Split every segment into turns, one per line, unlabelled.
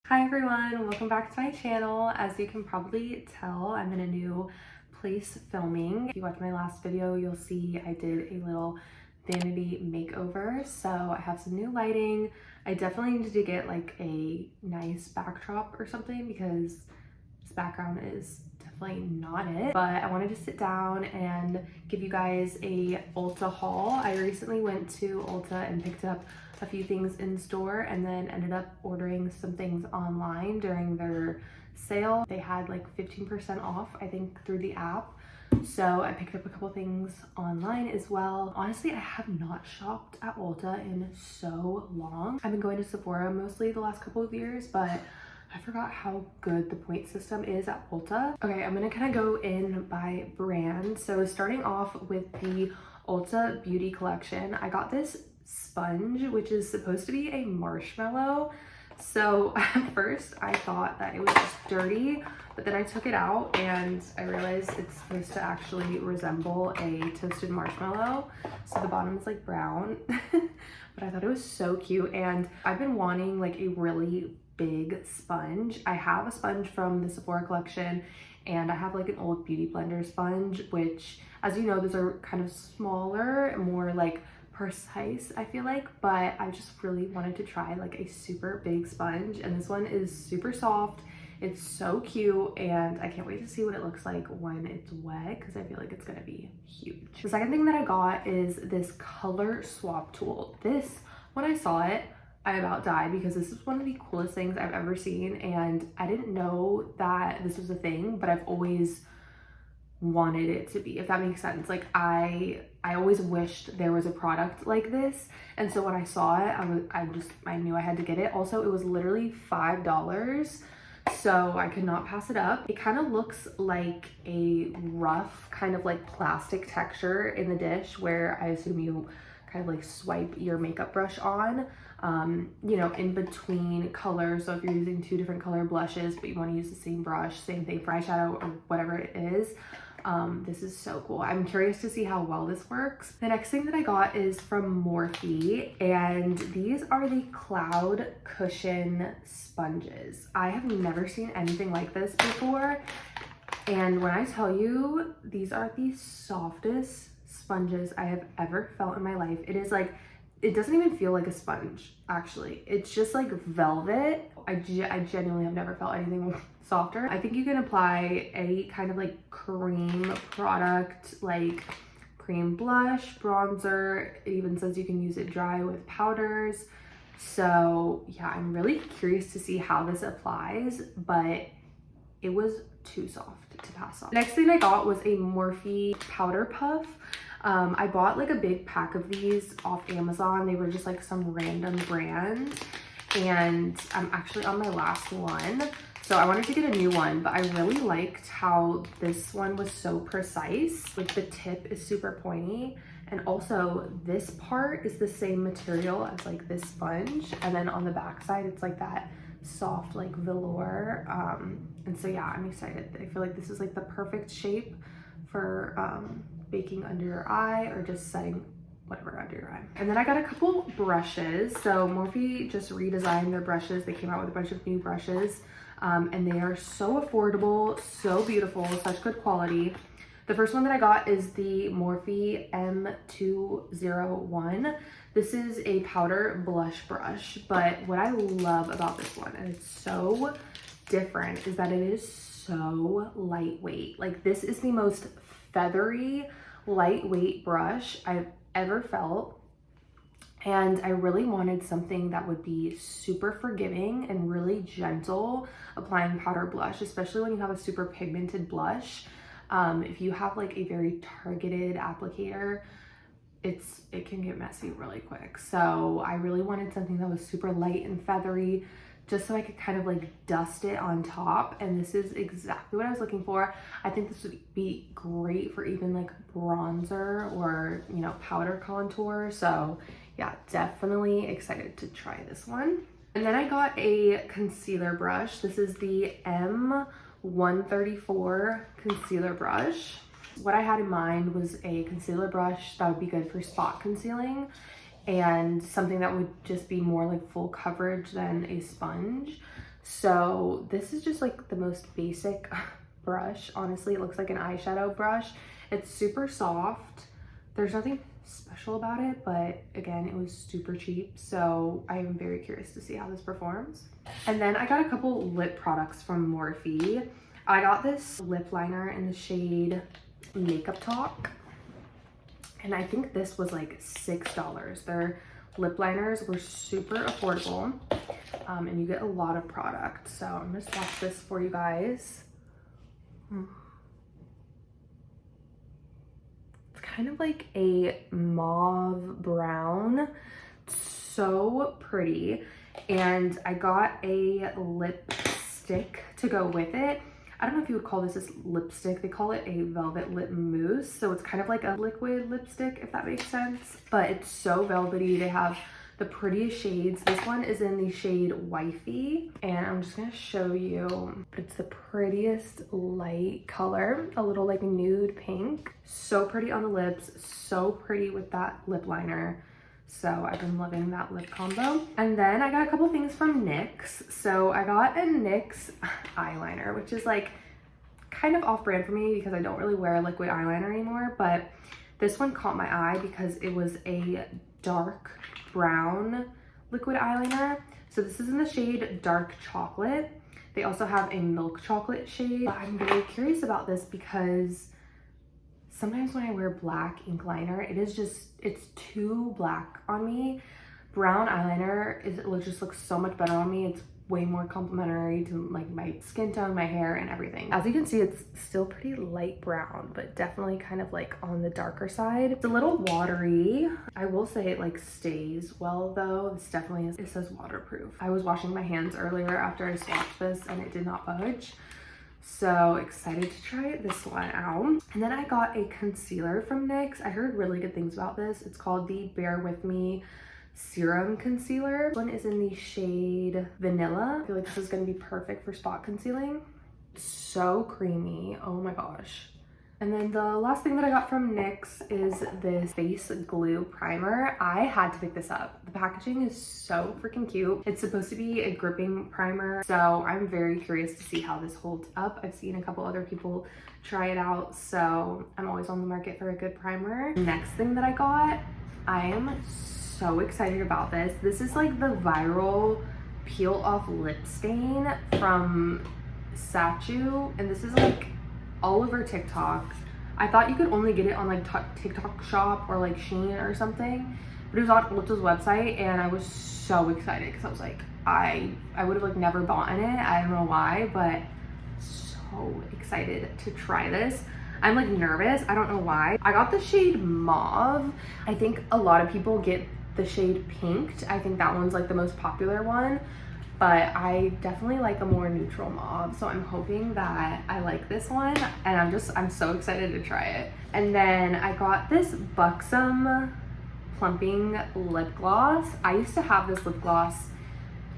Hi everyone, welcome back to my channel. As you can probably tell, I'm in a new place filming. If you watched my last video, you'll see I did a little vanity makeover. So I have some new lighting. I definitely needed to get like a nice backdrop or something because this background is definitely not it. But I wanted to sit down and give you guys a Ulta haul. I recently went to Ulta and picked up a few things in store and then ended up ordering some things online during their sale. They had like 15% off, I think, through the app. So I picked up a couple things online as well. Honestly, I have not shopped at Ulta in so long. I've been going to Sephora mostly the last couple of years, but I forgot how good the point system is at Ulta. Okay, I'm gonna kind of go in by brand. So starting off with the Ulta Beauty Collection, I got this sponge, which is supposed to be a marshmallow. So at first I thought that it was just dirty, but then I took it out and I realized it's supposed to actually resemble a toasted marshmallow. So the bottom is like brown, but I thought it was so cute. And I've been wanting like a really big sponge. I have a sponge from the Sephora collection and I have like an old beauty blender sponge, which, as you know, those are kind of smaller, more like precise, I feel like, but I just really wanted to try like a super big sponge, and this one is super soft. It's so cute and I can't wait to see what it looks like when it's wet because I feel like it's gonna be huge. The second thing that I got is this color swap tool. This, when I saw it, I about died because this is one of the coolest things I've ever seen, and I didn't know that this was a thing, but I've always wanted it to be, if that makes sense. Like I always wished there was a product like this, and so when I saw it, I knew I had to get it. Also, it was literally $5, so I could not pass it up. It kind of looks like a rough kind of like plastic texture in the dish where I assume you kind of like swipe your makeup brush on, you know, in between colors. So if you're using two different color blushes but you want to use the same brush, same thing for eyeshadow or whatever it is, this is so cool. I'm curious to see how well this works. The next thing that I got is from Morphe, and these are the Cloud Cushion Sponges. I have never seen anything like this before, and when I tell you, these are the softest sponges I have ever felt in my life. It is like, it doesn't even feel like a sponge, actually. It's just like velvet. I genuinely have never felt anything softer. I think you can apply any kind of like cream product, like cream blush, bronzer. It even says you can use it dry with powders. So yeah, I'm really curious to see how this applies, but it was too soft to pass on. Next thing I got was a Morphe powder puff. I bought like a big pack of these off Amazon. They were just like some random brand, and I'm actually on my last one. So I wanted to get a new one, but I really liked how this one was so precise. Like the tip is super pointy, and also this part is the same material as like this sponge, and then on the back side it's like that soft like velour. And so yeah, I'm excited. I feel like this is like the perfect shape for baking under your eye or just setting whatever under your eye. And then I got a couple brushes. So Morphe just redesigned their brushes. They came out with a bunch of new brushes, and they are so affordable, so beautiful, such good quality. The first one that I got is the Morphe M201. This is a powder blush brush, but what I love about this one, and it's so different, is that it is so lightweight. Like this is the most feathery, lightweight brush I've ever felt. And I really wanted something that would be super forgiving and really gentle applying powder blush, especially when you have a super pigmented blush. If you have like a very targeted applicator, it can get messy really quick. So I really wanted something that was super light and feathery, just so I could kind of like dust it on top. And this is exactly what I was looking for. I think this would be great for even like bronzer or, you know, powder contour. So yeah, definitely excited to try this one. And then I got a concealer brush. This is the M134 concealer brush. What I had in mind was a concealer brush that would be good for spot concealing, and something that would just be more like full coverage than a sponge. So this is just like the most basic brush. Honestly, it looks like an eyeshadow brush. It's super soft. There's nothing special about it, but again, it was super cheap. So I am very curious to see how this performs. And then I got a couple lip products from Morphe. I got this lip liner in the shade Makeup Talk. And I think this was like $6. Their lip liners were super affordable. And you get a lot of product. So I'm gonna swatch this for you guys. It's kind of like a mauve brown. So pretty. And I got a lipstick to go with it. I don't know if you would call this lipstick. They call it a velvet lip mousse. So it's kind of like a liquid lipstick, if that makes sense. But it's so velvety. They have the prettiest shades. This one is in the shade Wifey. And I'm just gonna show you. It's the prettiest light color. A little like nude pink. So pretty on the lips. So pretty with that lip liner. So I've been loving that lip combo. And then I got a couple things from NYX. So I got a NYX eyeliner, which is like kind of off-brand for me because I don't really wear liquid eyeliner anymore. But this one caught my eye because it was a dark brown liquid eyeliner. So this is in the shade Dark Chocolate. They also have a milk chocolate shade. But I'm very curious about this because sometimes when I wear black ink liner, it's too black on me. Brown eyeliner, it just looks so much better on me. It's way more complimentary to like my skin tone, my hair, and everything. As you can see, it's still pretty light brown, but definitely kind of like on the darker side. It's a little watery. I will say it like stays well though. This definitely is, it says waterproof. I was washing my hands earlier after I swatched this and it did not budge. So excited to try this one out. And then I got a concealer from NYX. I heard really good things about this. It's called the Bear With Me Serum Concealer. This one is in the shade Vanilla. I feel like this is gonna be perfect for spot concealing. So creamy, oh my gosh. And then the last thing that I got from NYX is this face glue primer. I had to pick this up. The packaging is so freaking cute. It's supposed to be a gripping primer, so I'm very curious to see how this holds up. I've seen a couple other people try it out, so I'm always on the market for a good primer. Next thing that I got, I am so excited about this. This is like the viral peel off lip stain from Sacheu, and this is like all over TikTok. I thought you could only get it on like TikTok shop or like Shein or something, but it was on Ulta's website, and I was so excited because I was like, I would have like never bought in it. I don't know why, but so excited to try this. I'm like nervous, I don't know why. I got the shade Mauve. I think a lot of people get the shade Pinked. I think that one's like the most popular one, but I definitely like a more neutral mauve, so I'm hoping that I like this one, and I'm so excited to try it. And then I got this Buxom Plumping lip gloss. I used to have this lip gloss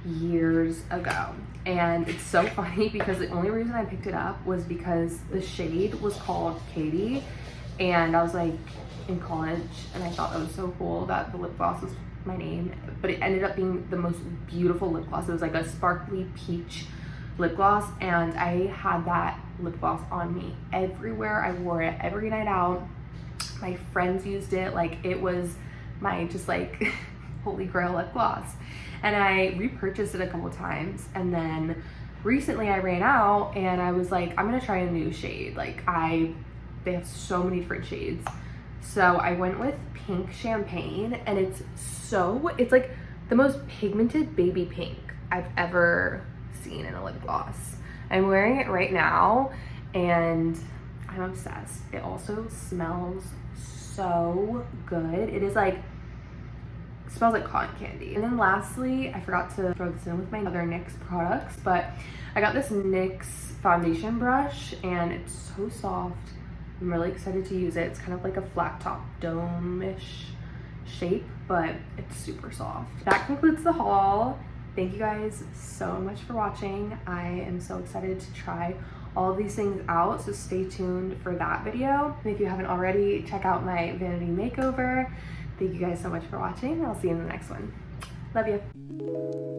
years ago, and it's so funny because the only reason I picked it up was because the shade was called Katie, and I was like in college, and I thought that was so cool that the lip gloss was my name, but it ended up being the most beautiful lip gloss. It was like a sparkly peach lip gloss, and I had that lip gloss on me everywhere. I wore it every night out. My friends used it. Like, it was my just like holy grail lip gloss, and I repurchased it a couple times, and then recently I ran out and I was like, I'm gonna try a new shade. Like, they have so many different shades. So I went with Pink Champagne, and it's like the most pigmented baby pink I've ever seen in a lip gloss. I'm wearing it right now and I'm obsessed. It also smells so good. It is like, smells like cotton candy. And then lastly, I forgot to throw this in with my other NYX products, but I got this NYX Foundation Brush, and it's so soft. I'm really excited to use it. It's kind of like a flat top dome-ish shape, but it's super soft. That concludes the haul. Thank you guys so much for watching. I am so excited to try all of these things out, so stay tuned for that video. And if you haven't already, check out my vanity makeover. Thank you guys so much for watching. I'll see you in the next one. Love you.